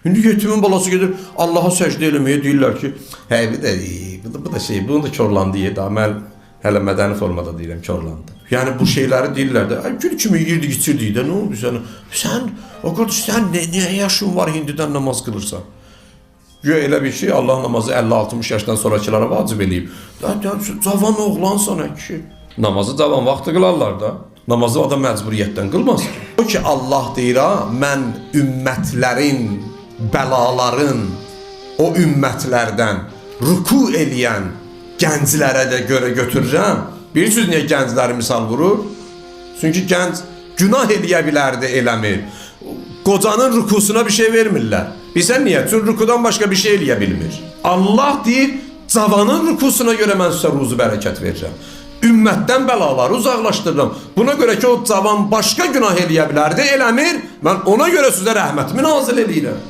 İndi yetimin balası gelir Allah'a səcdə eləməyə deyirlər ki, hə bu da şey, bunu da korlandı yedi. Mən hələ mədəni formada deyirəm, korlandı. Yəni bu şeyləri deyirlər də, gül kimi yeyirdik, içirdik də, nə oldu sənə? Sən, o qardaş, sən niyə yaşın var hindidən namaz qılırsan? Güya elə bir şey, Allah namazı 50-60 yaşdan sonrakılara vacib eləyib. Cavan oğlansan kişi. Namazı cavan vaxtı qılarlar da. Namazı adam məcburiyyətdən qılmaz ki. O ki Allah deyir ha, mən ümmətlərin, bəlaların, o ümmətlərdən ruku eləyən gənclərə də görə götürürəm. Bilirsiniz niyə gəncləri misal vurur? Çünki gənc günah eləyə bilərdi, eləmir. Qocanın rukusuna bir şey vermirlər. Bilsən niyə? Çünki rukudan başqa bir şey eləyə bilmir. Allah deyir, cavanın rukusuna görə mən sizə ruzu bərəkət verəcəm. Ümmətdən bəlaları uzaqlaşdırıram. Buna görə ki, o cavan başqa günah eləyə bilərdi, eləmir. Mən ona görə sizə rəhmətimi nazil eləyirəm.